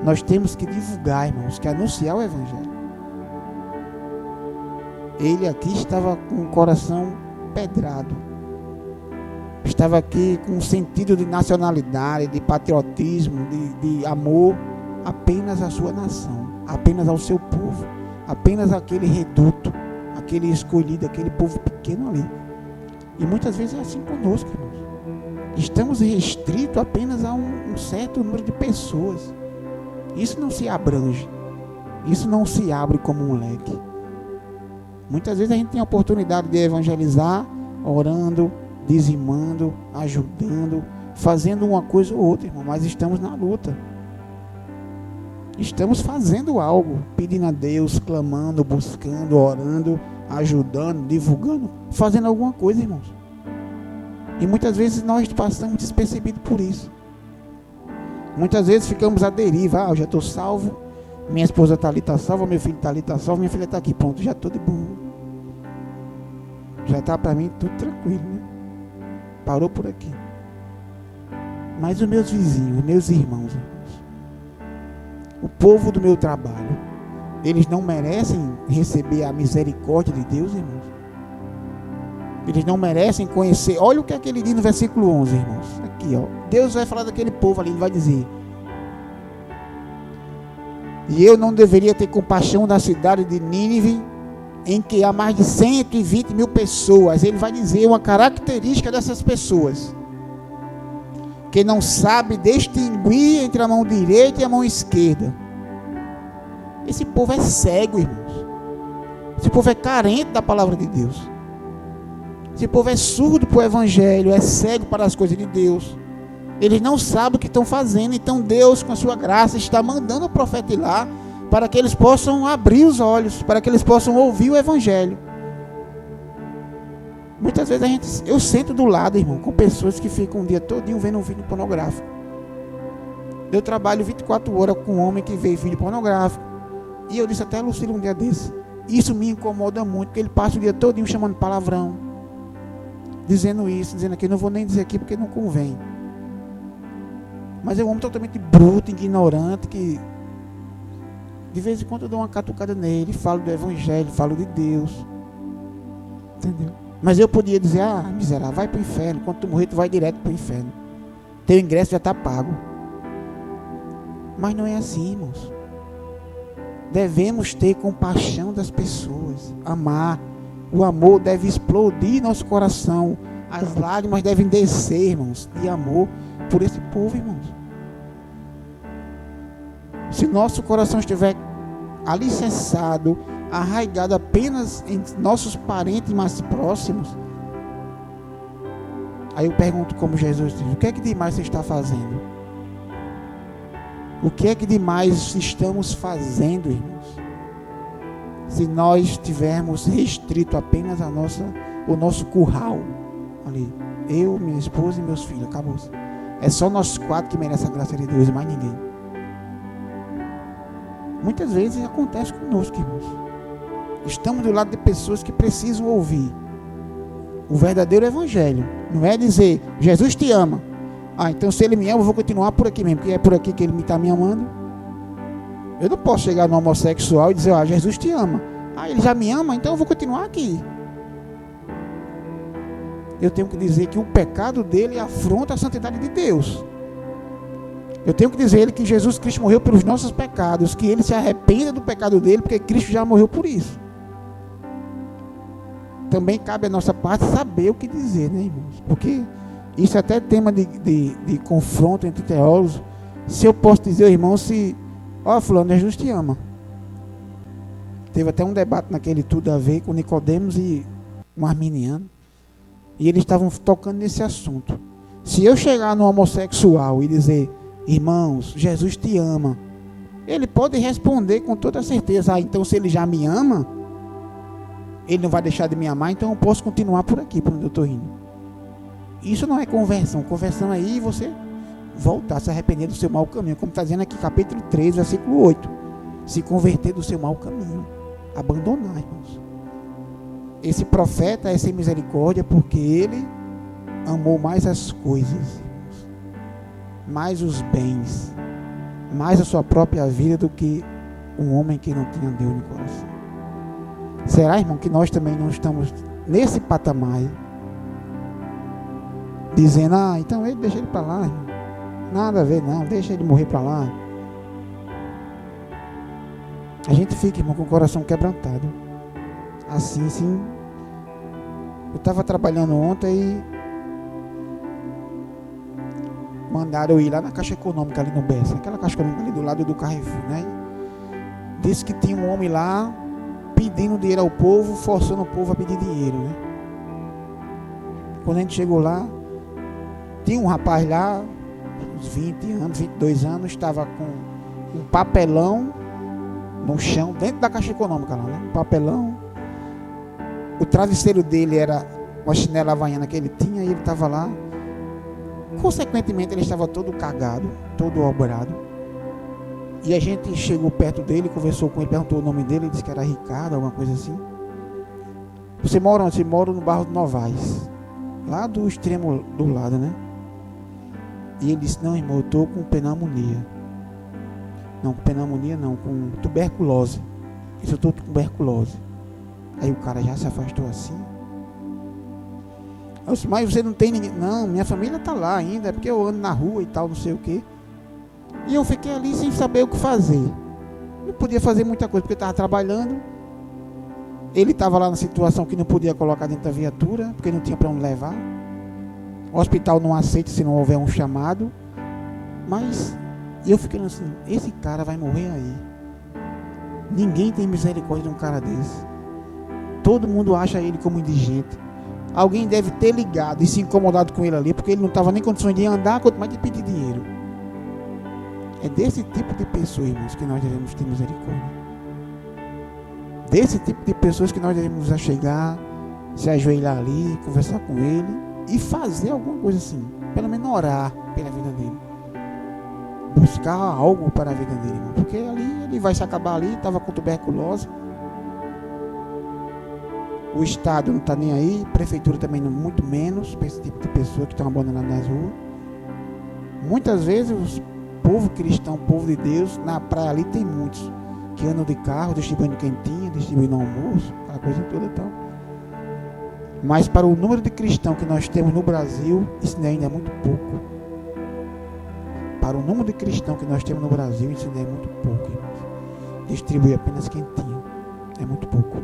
Nós temos que divulgar, irmãos, que anunciar o evangelho. Ele aqui estava com o coração pedrado, estava aqui com um sentido de nacionalidade, de patriotismo, de amor apenas à sua nação, apenas ao seu povo, apenas àquele reduto, aquele escolhido, aquele povo pequeno ali. E muitas vezes é assim conosco, irmãos. Estamos restritos apenas a um certo número de pessoas. Isso não se abrange, isso não se abre como um leque. Muitas vezes a gente tem a oportunidade de evangelizar, orando, dizimando, ajudando, fazendo uma coisa ou outra, irmão, mas estamos na luta. Estamos fazendo algo, pedindo a Deus, clamando, buscando, orando, ajudando, divulgando, fazendo alguma coisa, irmãos. E muitas vezes nós passamos despercebidos por isso. Muitas vezes ficamos à deriva. Eu já estou salvo, minha esposa está ali, está salva, meu filho está ali, está salvo, minha filha está aqui, pronto, já estou de boa. Já está para mim tudo tranquilo, né? Parou por aqui. Mas os meus vizinhos, os meus irmãos, o povo do meu trabalho, eles não merecem receber a misericórdia de Deus, irmãos? Eles não merecem conhecer. Olha o que é que ele diz no versículo 11, irmãos. Aqui, ó. Deus vai falar daquele povo ali, ele vai dizer: e eu não deveria ter compaixão da cidade de Nínive, em que há mais de 120 mil pessoas. Ele vai dizer uma característica dessas pessoas: que não sabe distinguir entre a mão direita e a mão esquerda. Esse povo é cego, irmãos. Esse povo é carente da palavra de Deus. Esse povo é surdo para o evangelho, é cego para as coisas de Deus. Eles não sabem o que estão fazendo. Então Deus, com a sua graça, está mandando o profeta ir lá, para que eles possam abrir os olhos, para que eles possam ouvir o evangelho. Muitas vezes eu sento do lado, irmão, com pessoas que ficam um dia todinho vendo um vídeo pornográfico. Eu trabalho 24 horas com um homem que vê vídeo pornográfico. E eu disse até a Lucília um dia desse, isso me incomoda muito, porque ele passa o dia todinho chamando palavrão, dizendo isso, dizendo aquilo. Não vou nem dizer aqui porque não convém. Mas é um homem totalmente bruto, ignorante, que de vez em quando eu dou uma catucada nele, falo do evangelho, falo de Deus. Entendeu? Mas eu podia dizer, miserável, vai para o inferno. Quando tu morrer, tu vai direto para o inferno. Teu ingresso já está pago. Mas não é assim, irmãos. Devemos ter compaixão das pessoas, amar. O amor deve explodir em nosso coração. As lágrimas devem descer, irmãos, de amor por esse povo, irmãos. Se nosso coração estiver alicerçado, arraigado apenas em nossos parentes mais próximos, aí eu pergunto como Jesus diz, o que é que demais você está fazendo? O que é que demais estamos fazendo, irmãos? Se nós estivermos restrito apenas o nosso curral ali, eu, minha esposa e meus filhos, acabou. É só nós 4 que merecem a graça de Deus e mais ninguém. Muitas vezes acontece conosco, irmãos. Estamos do lado de pessoas que precisam ouvir o verdadeiro evangelho. Não é dizer, Jesus te ama. Então se ele me ama, eu vou continuar por aqui mesmo, porque é por aqui que ele está me amando. Eu não posso chegar no homossexual e dizer, Jesus te ama. Ele já me ama, então eu vou continuar aqui. Eu tenho que dizer que o pecado dele afronta a santidade de Deus. Eu tenho que dizer a ele que Jesus Cristo morreu pelos nossos pecados, que ele se arrependa do pecado dele, porque Cristo já morreu por isso. Também cabe a nossa parte saber o que dizer, né, irmãos? Porque isso é até tema de confronto entre teólogos. Se eu posso dizer, irmão, fulano, Jesus te ama. Teve até um debate naquele Tudo a Ver com Nicodemos e um arminiano. E eles estavam tocando nesse assunto. Se eu chegar no homossexual e dizer, irmãos, Jesus te ama, ele pode responder com toda certeza, então se ele já me ama, ele não vai deixar de me amar, então eu posso continuar por aqui, por onde eu estou indo. Isso não é conversão. Conversão é aí você voltar, se arrepender do seu mau caminho, como está dizendo aqui, capítulo 3, versículo 8. Se converter do seu mau caminho, abandonar, irmãos. Esse profeta é sem misericórdia porque ele amou mais as coisas, irmãos, mais os bens, mais a sua própria vida do que um homem que não tinha Deus no coração. Será, irmão, que nós também não estamos nesse patamar, dizendo, então ele deixa ele para lá, irmão. Nada a ver, não, deixa ele morrer para lá. A gente fica, irmão, com o coração quebrantado. Assim, sim. Eu estava trabalhando ontem e mandaram eu ir lá na Caixa Econômica ali no Bessa, aquela Caixa Econômica ali do lado do Carrefour, né? Disse que tinha um homem lá pedindo dinheiro ao povo, forçando o povo a pedir dinheiro, né? Quando a gente chegou lá, tinha um rapaz lá, uns 20 anos, 22 anos, estava com um papelão no chão, dentro da Caixa Econômica lá, né? Um papelão. O travesseiro dele era uma chinela havaiana que ele tinha e ele estava lá. Consequentemente, ele estava todo cagado, todo obrado. E a gente chegou perto dele, conversou com ele, perguntou o nome dele, ele disse que era Ricardo, alguma coisa assim. Você mora onde? Você mora no bairro do Novaes, lá do extremo do lado, né? E ele disse, não, irmão, eu estou com pneumonia. Não, com pneumonia não, com tuberculose. Isso, eu estou com tuberculose. Aí o cara já se afastou assim. Eu disse, mas você não tem ninguém? Não, minha família está lá ainda, é porque eu ando na rua e tal, não sei o quê. E eu fiquei ali sem saber o que fazer. Não podia fazer muita coisa, porque eu estava trabalhando. Ele estava lá na situação que não podia colocar dentro da viatura, porque não tinha para onde levar. O hospital não aceita se não houver um chamado. Mas eu fiquei assim, esse cara vai morrer aí. Ninguém tem misericórdia de um cara desse. Todo mundo acha ele como indigente. Alguém deve ter ligado e se incomodado com ele ali, porque ele não estava nem em condições de andar, quanto mais de pedir dinheiro. É desse tipo de pessoas, irmãos, que nós devemos ter misericórdia. Desse tipo de pessoas que nós devemos chegar, se ajoelhar ali, conversar com ele e fazer alguma coisa assim. Pelo menos orar pela vida dele. buscar algo para a vida dele, irmão, porque ali ele vai se acabar ali, estava com tuberculose. O Estado não está nem aí, a prefeitura também não, muito menos, para esse tipo de pessoa que estão abandonando nas ruas. Muitas vezes o povo cristão, o povo de Deus, na praia ali tem muitos que andam de carro, distribuindo quentinha, distribuindo almoço, aquela coisa toda e tal. Mas para o número de cristãos que nós temos no Brasil, isso ainda é muito pouco. Para o número de cristãos que nós temos no Brasil, isso ainda é muito pouco, irmãos. Distribui apenas quentinho, é muito pouco.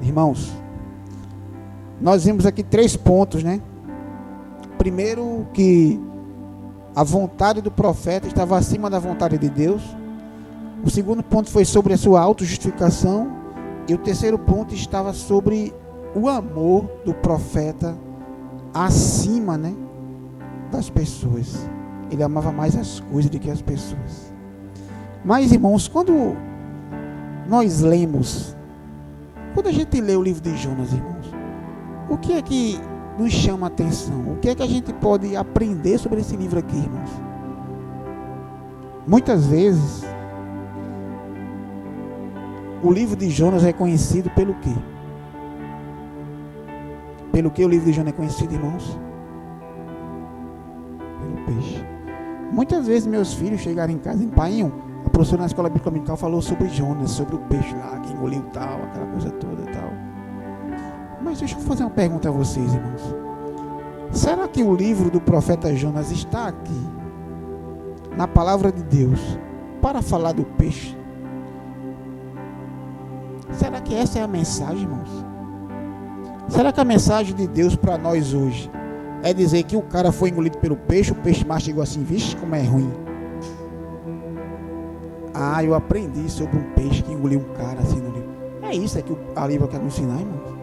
Irmãos, nós vimos aqui 3 pontos, né? Primeiro, que a vontade do profeta estava acima da vontade de Deus. O segundo ponto foi sobre a sua autojustificação. E o terceiro ponto estava sobre o amor do profeta acima, né, das pessoas. Ele amava mais as coisas do que as pessoas. Mas, irmãos, quando nós lemos, quando a gente lê o livro de Jonas, irmãos, o que é que nos chama a atenção? O que é que a gente pode aprender sobre esse livro aqui, irmãos? Muitas vezes, o livro de Jonas é conhecido pelo quê? Pelo que o livro de Jonas é conhecido, irmãos? Pelo peixe. Muitas vezes meus filhos chegaram em casa em Painho, a professora na escola bíblica dominical falou sobre Jonas, sobre o peixe lá, que engoliu tal, aquela coisa toda e tal. Mas deixa eu fazer uma pergunta a vocês, irmãos. Será que o livro do profeta Jonas está aqui, na palavra de Deus, para falar do peixe? Será que essa é a mensagem, irmãos? Será que a mensagem de Deus para nós hoje é dizer que o cara foi engolido pelo peixe, o peixe mastigou assim, vixe, como é ruim? Ah, eu aprendi sobre um peixe que engoliu um cara assim no livro. É isso que a Bíblia quer nos ensinar, irmãos?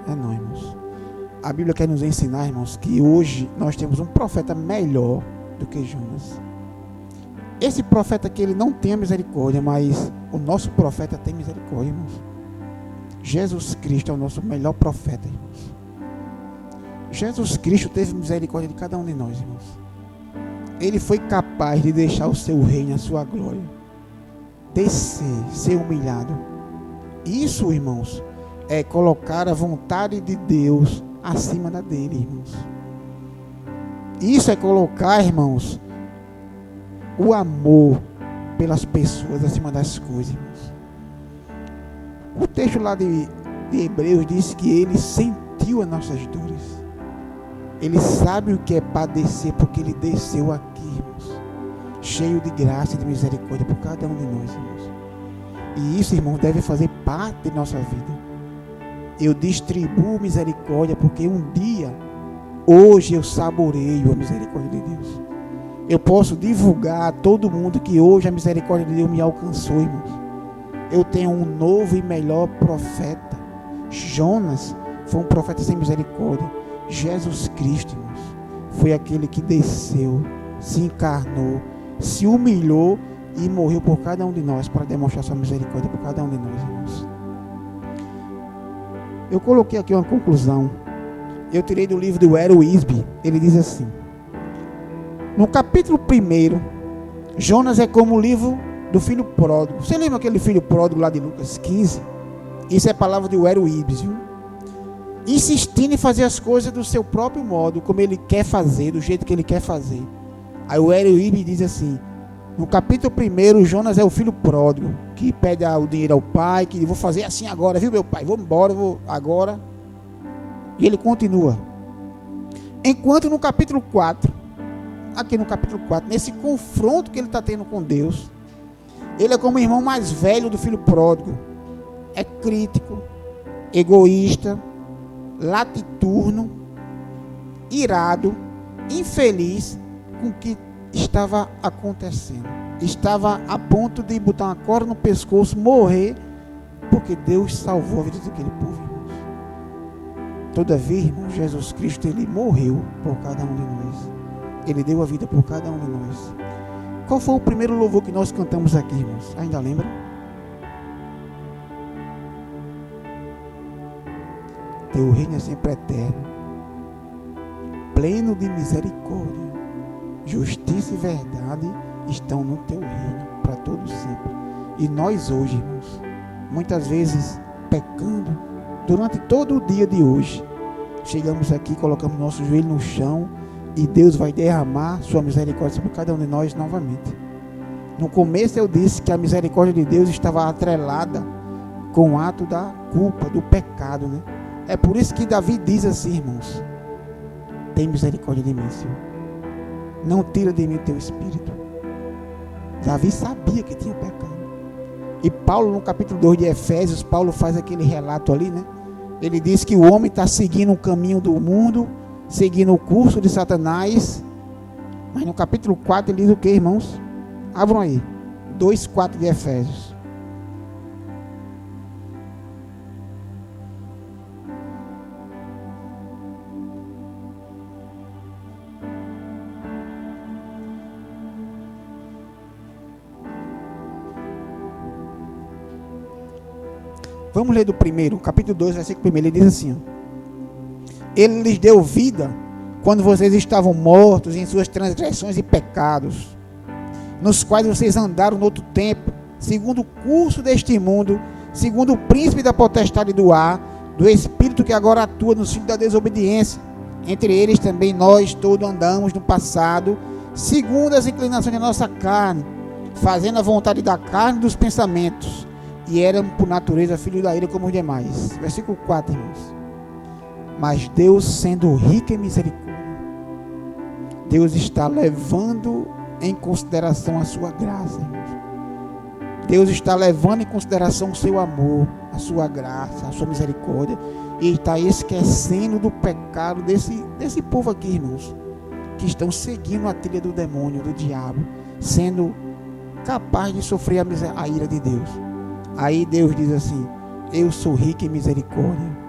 É não, irmãos. A Bíblia quer nos ensinar, irmãos, que hoje nós temos um profeta melhor do que Jonas. Esse profeta aqui, ele não tem a misericórdia, mas o nosso profeta tem misericórdia, irmãos. Jesus Cristo é o nosso melhor profeta, irmãos. Jesus Cristo teve misericórdia de cada um de nós, irmãos. Ele foi capaz de deixar o seu reino, a sua glória, descer, ser humilhado. Isso, irmãos, é colocar a vontade de Deus acima da dele, irmãos. Isso é colocar, irmãos, o amor pelas pessoas acima das coisas, irmãos. O texto lá de Hebreus diz que ele sentiu as nossas dores. Ele sabe o que é padecer, porque ele desceu aqui, irmãos, cheio de graça e de misericórdia por cada um de nós, irmãos. E isso, irmãos, deve fazer parte de nossa vida. Eu distribuo misericórdia porque um dia, hoje eu saboreio a misericórdia de Deus. Eu posso divulgar a todo mundo que hoje a misericórdia de Deus me alcançou, irmãos. Eu tenho um novo e melhor profeta. Jonas foi um profeta sem misericórdia. Jesus Cristo, irmãos, foi aquele que desceu, se encarnou, se humilhou e morreu por cada um de nós para demonstrar sua misericórdia por cada um de nós, irmãos. Eu coloquei aqui uma conclusão. Eu tirei do livro do Hero Wisby. Ele diz assim: no capítulo 1, Jonas é como o livro do filho pródigo. Você lembra aquele filho pródigo lá de Lucas 15? Isso é palavra do Hero Wisby, viu? Insistindo em fazer as coisas do seu próprio modo, como ele quer fazer, do jeito que ele quer fazer. Aí o Hero Wisby diz assim: no capítulo 1, Jonas é o filho pródigo, que pede o dinheiro ao pai, que vou fazer assim agora, viu meu pai, vou embora, vou agora. E ele continua. Enquanto no capítulo 4, aqui no capítulo 4, nesse confronto que ele está tendo com Deus, ele é como o irmão mais velho do filho pródigo. É crítico, egoísta, latiturno, irado, infeliz com o que estava acontecendo. Estava a ponto de botar uma corda no pescoço, morrer, porque Deus salvou a vida daquele povo, irmãos. Todavia, irmão, Jesus Cristo, ele morreu por cada um de nós. Ele deu a vida por cada um de nós. Qual foi o primeiro louvor que nós cantamos aqui, irmãos? Ainda lembra? Teu reino é sempre eterno, pleno de misericórdia, justiça e verdade estão no teu reino para todo sempre. E nós hoje, irmãos, muitas vezes pecando, durante todo o dia de hoje, chegamos aqui, colocamos nosso joelho no chão e Deus vai derramar sua misericórdia sobre cada um de nós novamente. No começo eu disse que a misericórdia de Deus estava atrelada com o ato da culpa, do pecado, né? É por isso que Davi diz assim, irmãos: tem misericórdia de mim, Senhor, não tira de mim o teu espírito. Davi sabia que tinha pecado. E Paulo, no capítulo 2 de Efésios, Paulo faz aquele relato ali, né? Ele diz que o homem está seguindo o caminho do mundo, seguindo o curso de Satanás. Mas no capítulo 4 ele diz o que, irmãos? Abram aí, 2:4 de Efésios. Vamos ler do primeiro, capítulo 2, versículo 1. Ele diz assim: Ele lhes deu vida quando vocês estavam mortos em suas transgressões e pecados, nos quais vocês andaram no outro tempo, segundo o curso deste mundo, segundo o príncipe da potestade do ar, do espírito que agora atua nos filhos da desobediência. Entre eles também nós todos andamos no passado, segundo as inclinações da nossa carne, fazendo a vontade da carne e dos pensamentos, e éramos por natureza filhos da ira como os demais. Versículo 4, irmãos. Mas Deus, sendo rico em misericórdia, Deus está levando em consideração a sua graça, irmãos. Deus está levando em consideração o seu amor, a sua graça, a sua misericórdia, e está esquecendo do pecado desse povo aqui, irmãos, que estão seguindo a trilha do demônio, do diabo, sendo capaz de sofrer a ira de Deus. Aí Deus diz assim: eu sou rico em misericórdia,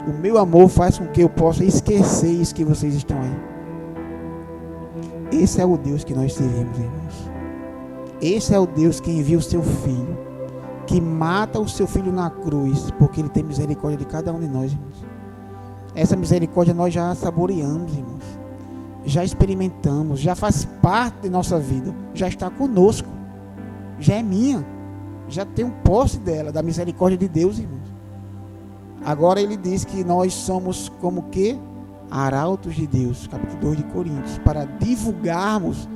o meu amor faz com que eu possa esquecer isso que vocês estão aí. Esse é o Deus que nós servimos, irmãos. Esse é o Deus que envia o seu Filho, que mata o seu Filho na cruz, porque Ele tem misericórdia de cada um de nós, irmãos. Essa misericórdia nós já saboreamos, irmãos, já experimentamos, já faz parte de nossa vida, já está conosco, já é minha, já tenho posse dela, da misericórdia de Deus, irmãos. Agora ele diz que nós somos como que arautos de Deus, capítulo 2 de Coríntios, para divulgarmos,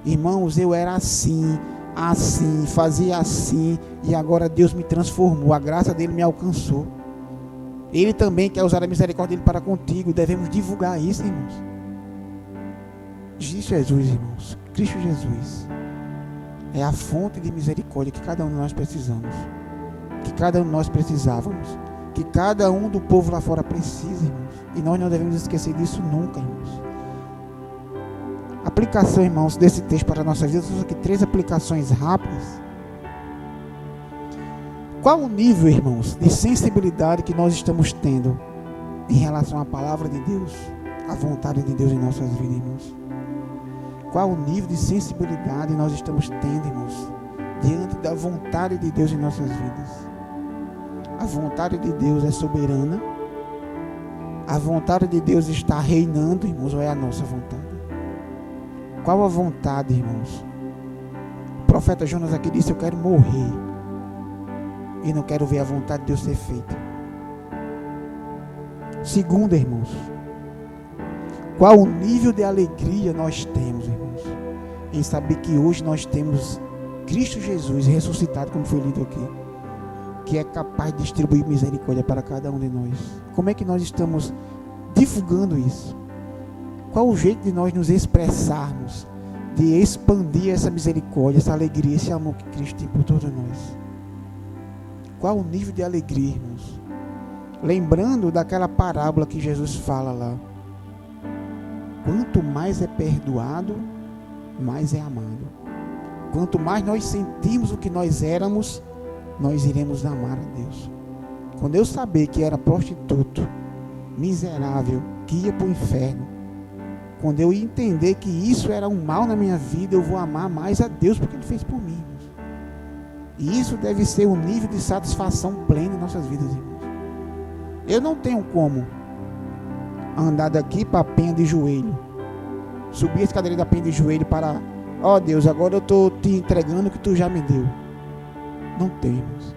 irmãos, eu era assim, fazia assim, e agora Deus me transformou, a graça dele me alcançou. Ele também quer usar a misericórdia dele para contigo, devemos divulgar isso, irmãos. Jesus, irmãos, Cristo Jesus é a fonte de misericórdia que cada um de nós precisamos, que cada um de nós precisávamos, que cada um do povo lá fora precisa, irmãos, e nós não devemos esquecer disso nunca, irmãos. Aplicação, irmãos, desse texto para a nossa vida, são aqui 3 aplicações rápidas. Qual o nível, irmãos, de sensibilidade que nós estamos tendo em relação à palavra de Deus, à vontade de Deus em nossas vidas, irmãos? Qual o nível de sensibilidade nós estamos tendo, irmãos, diante da vontade de Deus em nossas vidas? A vontade de Deus é soberana. A vontade de Deus está reinando, irmãos, ou é a nossa vontade? Qual a vontade, irmãos? O profeta Jonas aqui disse: eu quero morrer e não quero ver a vontade de Deus ser feita. Segundo, irmãos, qual o nível de alegria nós temos, irmãos, em saber que hoje nós temos Cristo Jesus ressuscitado, como foi lido aqui, que é capaz de distribuir misericórdia para cada um de nós? Como é que nós estamos divulgando isso? Qual o jeito de nós nos expressarmos, de expandir essa misericórdia, essa alegria, esse amor que Cristo tem por todos nós? Qual o nível de alegria, irmãos? Lembrando daquela parábola que Jesus fala lá: quanto mais é perdoado, mais é amado. Quanto mais nós sentimos o que nós éramos, nós iremos amar a Deus. Quando eu saber que era prostituto, miserável, que ia para o inferno, quando eu entender que isso era um mal na minha vida, eu vou amar mais a Deus, porque Ele fez por mim, irmãos. E isso deve ser um nível de satisfação plena em nossas vidas, irmãos. Eu não tenho como andar daqui para a penha de joelho, subir a escadaria da penha de joelho para, ó Deus, agora eu estou te entregando o que tu já me deu. Não temos.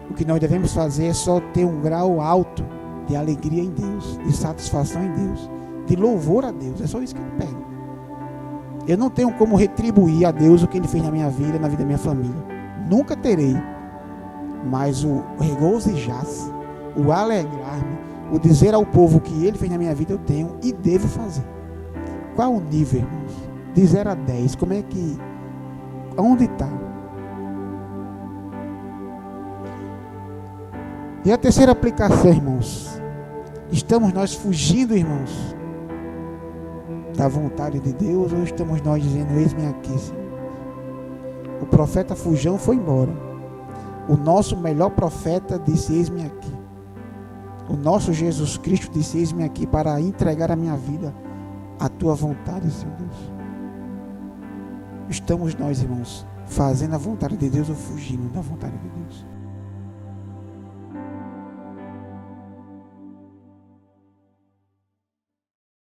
O que nós devemos fazer é só ter um grau alto de alegria em Deus, de satisfação em Deus, de louvor a Deus. É só isso que eu pego. Eu não tenho como retribuir a Deus o que Ele fez na minha vida, na vida da minha família. Nunca terei. Mas o regozijar-se, o alegrar-me, o dizer ao povo que Ele fez na minha vida, eu tenho e devo fazer. Qual o nível, irmãos? De 0 a 10, como é que... Onde está? E a terceira aplicação, irmãos. Estamos nós fugindo, irmãos, da vontade de Deus, ou estamos nós dizendo, eis-me aqui, Senhor? O profeta fujão foi embora. O nosso melhor profeta disse, eis-me aqui. O nosso Jesus Cristo disse, eis-me aqui para entregar a minha vida à tua vontade, Senhor Deus. Estamos nós, irmãos, fazendo a vontade de Deus ou fugindo da vontade de Deus?